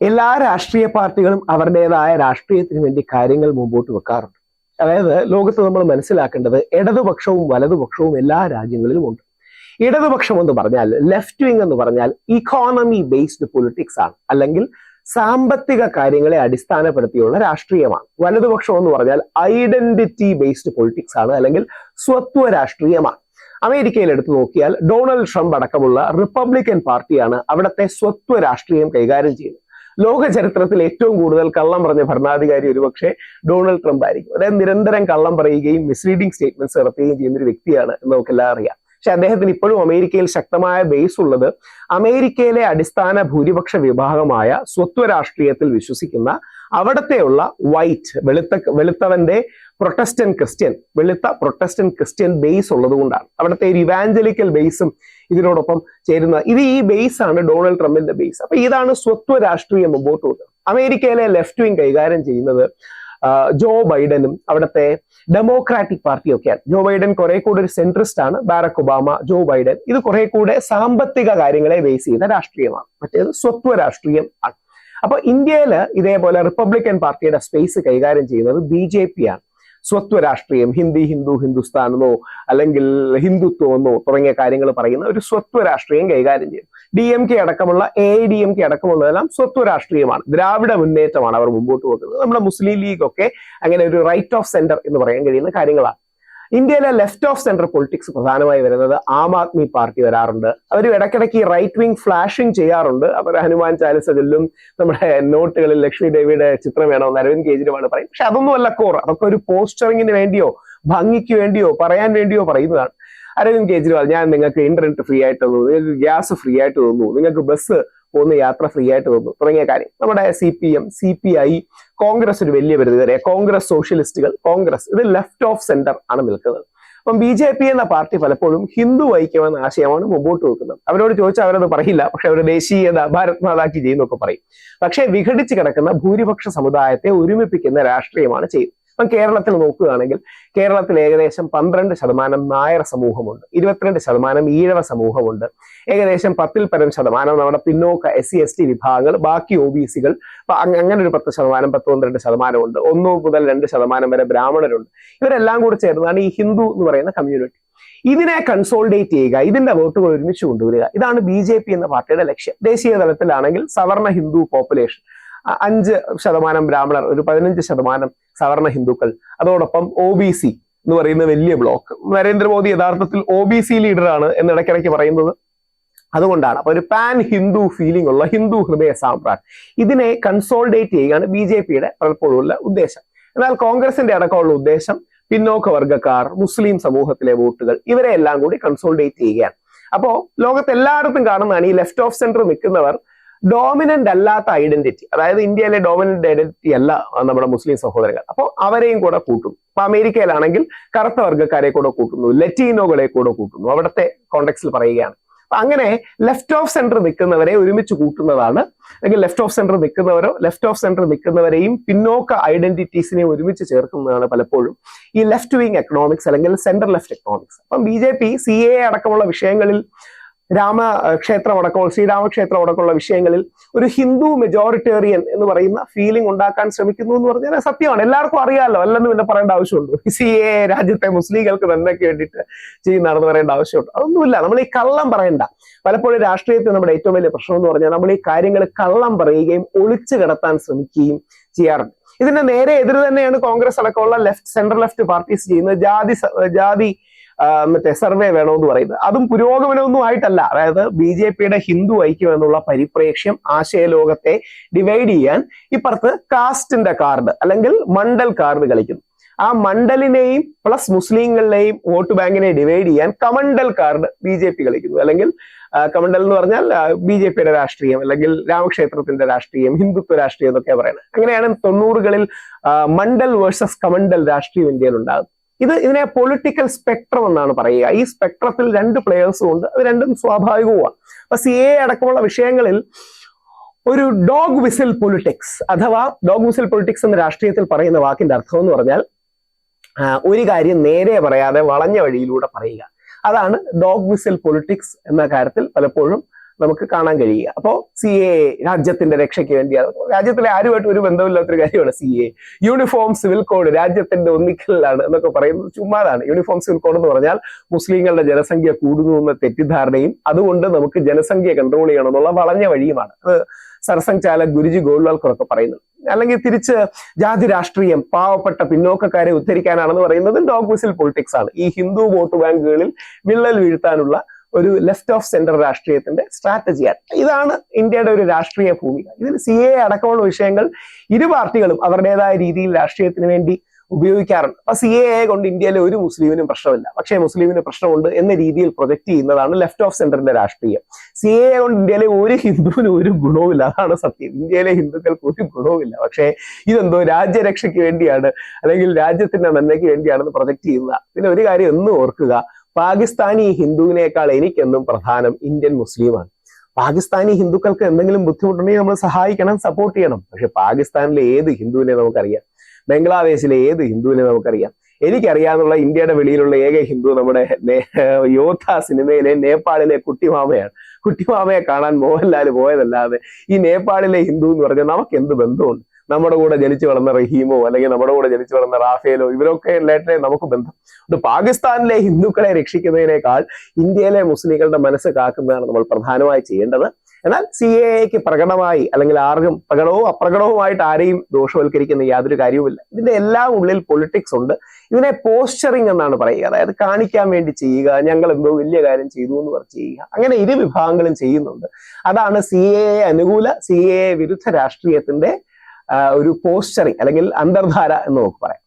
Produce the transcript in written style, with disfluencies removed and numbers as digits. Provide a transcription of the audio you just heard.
എല്ലാ രാഷ്ട്രീയ പാർട്ടികളും അവരുടേതായ രാഷ്ട്രീയത്തിന് വേണ്ടി കാര്യങ്ങൾ മുമ്പോട്ട് വെക്കാറുണ്ട്. അതായത് ലോകത്ത് നമ്മൾ മനസ്സിലാക്കേണ്ടത് ഇടതുപക്ഷവും വലതുപക്ഷവും എല്ലാ രാജ്യങ്ങളിലും ഉണ്ട്. ഇടതുപക്ഷം എന്ന് പറഞ്ഞാൽ, ലെഫ്റ്റ് വിങ് എന്ന് പറഞ്ഞാൽ ഇക്കോണമി ബേസ്ഡ് പൊളിറ്റിക്സ് ആണ്, അല്ലെങ്കിൽ സാമ്പത്തിക കാര്യങ്ങളെ അടിസ്ഥാനപ്പെടുത്തിയുള്ള രാഷ്ട്രീയമാണ്. വലതുപക്ഷം എന്ന് പറഞ്ഞാൽ ഐഡന്റിറ്റി ബേസ്ഡ് പൊളിറ്റിക്സ് ആണ്, അല്ലെങ്കിൽ സ്വത്വ രാഷ്ട്രീയമാണ്. അമേരിക്കയിൽ എടുത്തു നോക്കിയാൽ ഡൊണാൾഡ് ട്രംപ് അടക്കമുള്ള റിപ്പബ്ലിക്കൻ പാർട്ടിയാണ് അവിടുത്തെ സ്വത്വ രാഷ്ട്രീയം കൈകാര്യം ചെയ്യുന്നത്. ലോക ചരിത്രത്തിൽ ഏറ്റവും കൂടുതൽ കള്ളം പറഞ്ഞ ഭരണാധികാരി ഒരുപക്ഷെ ഡൊണാൾഡ് ട്രംപ് ആയിരിക്കും. അതായത് നിരന്തരം കള്ളം പറയുകയും മിസ്ലീഡിംഗ് സ്റ്റേറ്റ്മെന്റ്സ് നടത്തുകയും ചെയ്യുന്ന ഒരു വ്യക്തിയാണ് എന്ന് നമുക്കെല്ലാം അറിയാം. പക്ഷെ അദ്ദേഹത്തിന് ഇപ്പോഴും അമേരിക്കയിൽ ശക്തമായ ബേസ് ഉള്ളത് അമേരിക്കയിലെ അടിസ്ഥാന ഭൂരിപക്ഷ വിഭാഗമായ സ്വത്വ രാഷ്ട്രീയത്തിൽ വിശ്വസിക്കുന്ന അവിടത്തെയുള്ള വെളുത്തവന്റെ വെളുത്ത പ്രൊട്ടസ്റ്റന്റ് ക്രിസ്ത്യൻ ബേസ് ഉള്ളത് കൊണ്ടാണ്. അവിടുത്തെ ഒരു ഇവാഞ്ചലിക്കൽ ബേസും ഇതിനോടൊപ്പം ചേരുന്ന ഈ ബേസ് ആണ് ഡൊണാൾഡ് ട്രംപിന്റെ ബേസ്. അപ്പൊ ഇതാണ് സ്വത്വ രാഷ്ട്രീയം മുമ്പോട്ട് പോകുന്നത്. അമേരിക്കയിലെ ലെഫ്റ്റ് വിങ് കൈകാര്യം ചെയ്യുന്നത് ജോ ബൈഡനും അവിടുത്തെ ഡെമോക്രാറ്റിക് പാർട്ടിയൊക്കെയാണ്. ജോ ബൈഡൻ കുറെ കൂടെ ഒരു സെൻട്രിസ്റ്റ് ആണ്. ബാരക് ഒബാമ, ജോ ബൈഡൻ ഇത് കുറെ കൂടെ സാമ്പത്തിക കാര്യങ്ങളെ ബേസ് ചെയ്യുന്ന രാഷ്ട്രീയമാണ്. മറ്റേത് സ്വത്വ രാഷ്ട്രീയം ആണ്. അപ്പൊ ഇന്ത്യയില് ഇതേപോലെ റിപ്പബ്ലിക്കൻ പാർട്ടിയുടെ സ്പേസ് കൈകാര്യം ചെയ്യുന്നത് BJP ആണ്. സ്വത്വ രാഷ്ട്രീയം, ഹിന്ദുസ്ഥാൻ എന്നോ അല്ലെങ്കിൽ ഹിന്ദുത്വം എന്നോ തുടങ്ങിയ കാര്യങ്ങൾ പറയുന്ന ഒരു സ്വത്വ രാഷ്ട്രീയം കൈകാര്യം ചെയ്യും. DMK അടക്കമുള്ള AIDMK അടക്കമുള്ളതെല്ലാം സ്വത്വ രാഷ്ട്രീയമാണ്. ദ്രാവിഡ മുന്നേറ്റമാണ് അവർ മുമ്പോട്ട് പോകുന്നത്. നമ്മുടെ മുസ്ലിം ലീഗ് ഒക്കെ അങ്ങനെ ഒരു റൈറ്റ് ഓഫ് സെന്റർ എന്ന് പറയാൻ കഴിയുന്ന കാര്യങ്ങളാണ്. ഇന്ത്യയിലെ ലെഫ്റ്റ് ഓഫ് സെന്റർ പൊളിറ്റിക്സ് പ്രധാനമായി വരുന്നത് ആം ആദ്മി പാർട്ടി വരാറുണ്ട്. അവർ ഇടയ്ക്കിടയ്ക്ക് റൈറ്റ് വിങ് ഫ്ലാഷിംഗ് ചെയ്യാറുണ്ട്. അവർ ഹനുമാൻ ചാലിസ ചൊല്ലും, നമ്മുടെ നോട്ടുകളിൽ ലക്ഷ്മി ദേവിയുടെ ചിത്രം വേണമെന്ന് അരവിന്ദ് കെജ്രിവാൾ പറയും. പക്ഷെ അതൊന്നും അല്ല കോർ. അതൊക്കെ ഒരു പോസ്റ്ററിങ്ങിന് വേണ്ടിയോ ഭംഗിക്ക് വേണ്ടിയോ പറയാൻ വേണ്ടിയോ പറയുന്നതാണ്. അരവിന്ദ് കെജ്രിവാൾ, ഞാൻ നിങ്ങൾക്ക് ഇന്റർനെറ്റ് ഫ്രീ ആയിട്ട് തന്നു, നിങ്ങൾക്ക് ഗ്യാസ് ഫ്രീ ആയിട്ട് തന്നു, നിങ്ങൾക്ക് ബസ് പോകുന്ന യാത്ര ഫ്രീ ആയിട്ട് തന്നു തുടങ്ങിയ കാര്യം. നമ്മുടെ CPM, CPI, കോൺഗ്രസ് ഒരു വലിയ പരിധി, കോൺഗ്രസ്, സോഷ്യലിസ്റ്റുകൾ, കോൺഗ്രസ് ഇത് ലെഫ്റ്റ് ഓഫ് സെന്റർ ആണ് നിൽക്കുന്നത്. അപ്പം BJP എന്ന പാർട്ടി പലപ്പോഴും ഹിന്ദു ഐക്യമെന്ന ആശയമാണ് മുമ്പോട്ട് വെക്കുന്നത്. അവരോട് ചോദിച്ചാൽ അവരത് പറയില്ല. പക്ഷെ അവർ ദേശീയത, ഭാരത് മാതാക്കി ചെയ്യുന്നൊക്കെ പറയും. പക്ഷെ വിഘടിച്ച് കിടക്കുന്ന ഭൂരിപക്ഷ സമുദായത്തെ ഒരുമിപ്പിക്കുന്ന രാഷ്ട്രീയമാണ് ചെയ്യുന്നത്. ഇപ്പം കേരളത്തിൽ നോക്കുകയാണെങ്കിൽ കേരളത്തിൽ ഏകദേശം 12% നായർ സമൂഹമുണ്ട്, 22% ഈഴവ സമൂഹമുണ്ട്, ഏകദേശം 10% നമ്മുടെ പിന്നോക്ക SC/ST വിഭാഗങ്ങൾ, ബാക്കി OBC-കൾ, അങ്ങനെ ഒരു 10%, 12% ഉണ്ട്. 1 മുതൽ 2% വരെ ബ്രാഹ്മണരുണ്ട്. ഇവരെല്ലാം കൂടി ചേർന്നതാണ് ഈ ഹിന്ദു എന്ന് പറയുന്ന കമ്മ്യൂണിറ്റി. ഇതിനെ കൺസോളിഡേറ്റ് ചെയ്യുക, ഇതിന്റെ വോട്ടുകൾ ഒരുമിച്ച് കൊണ്ടുവരിക, ഇതാണ് BJP എന്ന പാർട്ടിയുടെ ലക്ഷ്യം. ദേശീയ തലത്തിലാണെങ്കിൽ സവർണ ഹിന്ദു പോപ്പുലേഷൻ 5% ബ്രാഹ്മണർ, ഒരു 15% സവർണ ഹിന്ദുക്കൾ, അതോടൊപ്പം OBC എന്ന് പറയുന്ന വലിയ ബ്ലോക്ക്. നരേന്ദ്രമോദി യഥാർത്ഥത്തിൽ OBC ലീഡറാണ് എന്ന് ഇടയ്ക്കിടയ്ക്ക് പറയുന്നത് അതുകൊണ്ടാണ്. അപ്പൊ ഒരു പാൻ ഹിന്ദു ഫീലിംഗ് ഉള്ള ഹിന്ദു ഹൃദയ സാമ്രാട്ട്, ഇതിനെ കൺസോളിഡേറ്റ് ചെയ്യുകയാണ് BJPയുടെ പലപ്പോഴുള്ള ഉദ്ദേശം. എന്നാൽ കോൺഗ്രസിന്റെ അടക്കമുള്ള ഉദ്ദേശം പിന്നോക്ക വർഗ്ഗക്കാർ, മുസ്ലിം സമൂഹത്തിലെ വോട്ടുകൾ, ഇവരെ എല്ലാം കൂടി കൺസോളിഡേറ്റ് ചെയ്യുകയാണ്. അപ്പോ ലോകത്ത് എല്ലായിടത്തും കാണുന്നതാണ് ഈ ലെഫ്റ്റ് ഓഫ് സെന്റർ നിൽക്കുന്നവർ ഡോമിനന്റ് അല്ലാത്ത ഐഡന്റിറ്റി, അതായത് ഇന്ത്യയിലെ ഡോമിനന്റ് ഐഡന്റിറ്റി അല്ല നമ്മുടെ മുസ്ലിം സഹോദരങ്ങൾ. അപ്പോൾ അവരെയും കൂടെ കൂട്ടുന്നു. ഇപ്പൊ അമേരിക്കയിലാണെങ്കിൽ കറുത്ത വർഗ്ഗക്കാരെ കൂടെ കൂട്ടുന്നു, ലറ്റീനോകളെ കൂടെ കൂട്ടുന്നു, അവിടുത്തെ കോണ്ടെക്സ്റ്റിൽ പറയുകയാണ്. അപ്പൊ അങ്ങനെ ലെഫ്റ്റ് ഓഫ് സെന്റർ നിൽക്കുന്നവരെ ഒരുമിച്ച് കൂട്ടുന്നതാണ്, അല്ലെങ്കിൽ ലെഫ്റ്റ് ഓഫ് സെന്റർ നിൽക്കുന്നവരെയും പിന്നോക്ക ഐഡന്റിറ്റീസിനെയും ഒരുമിച്ച് ചേർക്കുന്നതാണ് പലപ്പോഴും ഈ ലെഫ്റ്റ് വിങ് എക്കണോമിക്സ് അല്ലെങ്കിൽ സെന്റർ ലെഫ്റ്റ് എക്കണോമിക്സ്. അപ്പം BJP CAA അടക്കമുള്ള വിഷയങ്ങളിൽ, ശ്രീരാമക്ഷേത്രം അടക്കമുള്ള വിഷയങ്ങളിൽ ഒരു ഹിന്ദു മെജോറിറ്റേറിയൻ എന്ന് പറയുന്ന ഫീലിംഗ് ഉണ്ടാക്കാൻ ശ്രമിക്കുന്നു എന്ന് പറഞ്ഞാൽ സത്യമാണ്. എല്ലാവർക്കും അറിയാമല്ലോ, അല്ലെന്ന് പിന്നെ പറയേണ്ട ആവശ്യമുണ്ട്. CAA രാജ്യത്തെ മുസ്ലിങ്ങൾക്ക് നന്മയ്ക്ക് വേണ്ടിയിട്ട് ചെയ്യുന്നതാണെന്ന് പറയേണ്ട ആവശ്യമുണ്ട്? അതൊന്നുമില്ല. നമ്മൾ ഈ കള്ളം പറയണ്ട. പലപ്പോഴും രാഷ്ട്രീയത്തിൽ നമ്മുടെ ഏറ്റവും വലിയ പ്രശ്നം എന്ന് പറഞ്ഞാൽ നമ്മൾ ഈ കാര്യങ്ങൾ കള്ളം പറയുകയും ഒളിച്ചു കിടത്താൻ ശ്രമിക്കുകയും ചെയ്യാറുണ്ട്. ഇതിന്റെ നേരെ എതിര് തന്നെയാണ് കോൺഗ്രസ് അടക്കമുള്ള സെൻട്രൽ ലെഫ്റ്റ് പാർട്ടീസ് ചെയ്യുന്നത്. ജാതി സർവേ വേണമെന്ന് പറയുന്നത്. അതും പുരോഗമനമൊന്നും ആയിട്ടല്ല. അതായത് BJPയുടെ ഹിന്ദു ഐക്യം എന്നുള്ള പരിപ്രേക്ഷ്യം ആശയലോകത്തെ ഡിവൈഡ് ചെയ്യാൻ ഇപ്പുറത്ത് കാസ്റ്റിന്റെ കാർഡ് അല്ലെങ്കിൽ മണ്ഡൽ കാർഡ് കളിക്കുന്നു. ആ മണ്ഡലിനെയും പ്ലസ് മുസ്ലിങ്ങളിലെയും വോട്ട് ബാങ്കിനെ ഡിവൈഡ് ചെയ്യാൻ കമണ്ഡൽ കാർഡ് BJP കളിക്കുന്നു. അല്ലെങ്കിൽ കമണ്ഡൽ എന്ന് പറഞ്ഞാൽ BJPയുടെ രാഷ്ട്രീയം, അല്ലെങ്കിൽ രാമക്ഷേത്രത്തിന്റെ രാഷ്ട്രീയം, ഹിന്ദുത്വ രാഷ്ട്രീയം എന്നൊക്കെ പറയുന്നത്. അങ്ങനെയാണ് 90കളിൽ മണ്ഡൽ വേഴ്സസ് കമണ്ഡൽ രാഷ്ട്രീയം ഇന്ത്യയിൽ ഉണ്ടാകുന്നത്. ഇതിനെ പൊളിറ്റിക്കൽ സ്പെക്ട്രം എന്നാണ് പറയുക. ഈ സ്പെക്ട്രത്തിൽ 2 പ്ലെയേഴ്സും ഉണ്ട്. അത് രണ്ടും സ്വാഭാവികവുമാണ്. അപ്പൊ CAA അടക്കമുള്ള വിഷയങ്ങളിൽ ഒരു ഡോഗ് വിസിൽ പൊളിറ്റിക്സ്, അഥവാ ഡോഗ് വിസിൽ പൊളിറ്റിക്സ് എന്ന രാഷ്ട്രീയത്തിൽ പറയുന്ന വാക്കിന്റെ അർത്ഥം എന്ന് പറഞ്ഞാൽ ഒരു കാര്യം നേരെ പറയാതെ വളഞ്ഞ വഴിയിലൂടെ പറയുക. അതാണ് ഡോഗ് വിസിൽ പൊളിറ്റിക്സ് എന്ന കാര്യത്തിൽ പലപ്പോഴും നമുക്ക് കാണാൻ കഴിയുക. അപ്പോൾ CAA രാജ്യത്തിന്റെ രക്ഷയ്ക്ക് വേണ്ടിയാണ്. രാജ്യത്തിലെ ആരുമായിട്ട് ഒരു ബന്ധമില്ലാത്തൊരു കാര്യമാണ് CAA. യൂണിഫോം സിവിൽ കോഡ് രാജ്യത്തിന്റെ ഒന്നിക്കലാണ് എന്നൊക്കെ പറയുന്നത് ചുമ്മാതാണ്. യൂണിഫോം സിവിൽ കോഡ് എന്ന് പറഞ്ഞാൽ മുസ്ലിങ്ങളുടെ ജനസംഖ്യ കൂടുന്നു എന്ന തെറ്റിദ്ധാരണയും അതുകൊണ്ട് നമുക്ക് ജനസംഖ്യ കൺട്രോൾ ചെയ്യണം എന്നുള്ള വളഞ്ഞ വഴിയുമാണ്. അത് സർസംഘ് ചാലക് ഗുരുജി ഗോൾവാൾക്കർ ഒക്കെ പറയുന്നത്. അല്ലെങ്കിൽ തിരിച്ച് ജാതി രാഷ്ട്രീയം പാവപ്പെട്ട പിന്നോക്കക്കാരെ ഉദ്ധരിക്കാനാണെന്ന് പറയുന്നത് ഡോഗ് വിസിൽ പൊളിറ്റിക്സ് ആണ്. ഈ ഹിന്ദു വോട്ട് ബാങ്കുകളിൽ വിള്ളൽ വീഴ്ത്താനുള്ള ഒരു ലെഫ്റ്റ് ഓഫ് സെന്റർ രാഷ്ട്രീയത്തിന്റെ സ്ട്രാറ്റജിയാണ്. ഇതാണ് ഇന്ത്യയുടെ ഒരു രാഷ്ട്രീയ ഭൂമിക. ഇതിൽ CAA അടക്കമുള്ള വിഷയങ്ങൾ ഇരു പാർട്ടികളും അവരുടേതായ രീതിയിൽ രാഷ്ട്രീയത്തിന് വേണ്ടി ഉപയോഗിക്കാറുണ്ട്. അപ്പൊ CAA കൊണ്ട് ഇന്ത്യയിലെ ഒരു മുസ്ലിമിനും പ്രശ്നമില്ല, പക്ഷേ മുസ്ലിമിന് പ്രശ്നമുണ്ട് എന്ന രീതിയിൽ പ്രൊജക്ട് ചെയ്യുന്നതാണ് ലെഫ്റ്റ് ഓഫ് സെന്ററിന്റെ രാഷ്ട്രീയം. CAA കൊണ്ട് ഇന്ത്യയിലെ ഒരു ഹിന്ദുവിനും ഒരു ഗുണവുമില്ല, അതാണ് സത്യം. ഇന്ത്യയിലെ ഹിന്ദുക്കൾക്ക് ഒരു ഗുണവുമില്ല. പക്ഷേ ഇതെന്തോ രാജ്യരക്ഷയ്ക്ക് വേണ്ടിയാണ് അല്ലെങ്കിൽ രാജ്യത്തിന്റെ നന്മയ്ക്ക് വേണ്ടിയാണെന്ന് പ്രൊജക്ട് ചെയ്യുക. പിന്നെ ഒരു കാര്യം എന്നും ഓർക്കുക, പാകിസ്ഥാനി ഹിന്ദുവിനേക്കാൾ എനിക്കെന്നും പ്രധാനം ഇന്ത്യൻ മുസ്ലിമാണ്. പാകിസ്ഥാനി ഹിന്ദുക്കൾക്ക് എന്തെങ്കിലും ബുദ്ധിമുട്ടുണ്ടെങ്കിൽ നമ്മൾ സഹായിക്കണം, സപ്പോർട്ട് ചെയ്യണം. പക്ഷെ പാകിസ്ഥാനിലെ ഏത് ഹിന്ദുവിനെ നമുക്കറിയാം, ബംഗ്ലാദേശിലെ ഏത് ഹിന്ദുവിനെ നമുക്കറിയാം. എനിക്കറിയാവുന്ന ഇന്ത്യയുടെ വെളിയിലുള്ള ഏക ഹിന്ദു നമ്മുടെ യോദ്ധ സിനിമയിലെ നേപ്പാളിലെ കുട്ടിമാമയാണ്. കുട്ടിമാമയെ കാണാൻ മോഹൻലാൽ പോയതല്ലാതെ ഈ നേപ്പാളിലെ ഹിന്ദു എന്ന് പറഞ്ഞാൽ നമുക്ക് എന്ത് ബന്ധമുണ്ട്? നമ്മുടെ കൂടെ ജനിച്ചു വളർന്ന റഹീമോ അല്ലെങ്കിൽ നമ്മുടെ കൂടെ ജനിച്ചു വളർന്ന റാഫേലോ ഇവരൊക്കെ ഉള്ളതായിട്ടേ നമുക്ക് ബന്ധം. പാകിസ്ഥാനിലെ ഹിന്ദുക്കളെ രക്ഷിക്കുന്നതിനേക്കാൾ ഇന്ത്യയിലെ മുസ്ലിങ്ങളുടെ മനസ്സ് കാക്കുന്നതാണ് നമ്മൾ പ്രധാനമായി ചെയ്യേണ്ടത്. എന്നാൽ CAAക്ക് പ്രകടമായി അല്ലെങ്കിൽ ആർക്കും പ്രകടവും അപ്രകടവുമായിട്ട് ആരെയും ദോഷവൽക്കരിക്കുന്ന യാതൊരു കാര്യവുമില്ല. ഇതിന്റെ എല്ലാം ഉള്ളിൽ പൊളിറ്റിക്സ് ഉണ്ട്. ഇതിനെ പോസ്ചറിങ് എന്നാണ് പറയുക. അതായത് കാണിക്കാൻ വേണ്ടി ചെയ്യുക, ഞങ്ങൾ എന്തോ വലിയ കാര്യം ചെയ്തു എന്ന് പറഞ്ഞ് ചെയ്യുക. അങ്ങനെ ഇരു വിഭാഗങ്ങളും ചെയ്യുന്നുണ്ട്. അതാണ് CAA അനുകൂല CAA വിരുദ്ധ രാഷ്ട്രീയത്തിന്റെ ഒരു പോസ്ചറിങ് അല്ലെങ്കിൽ അന്തർധാര എന്ന് നമുക്ക് പറയാം.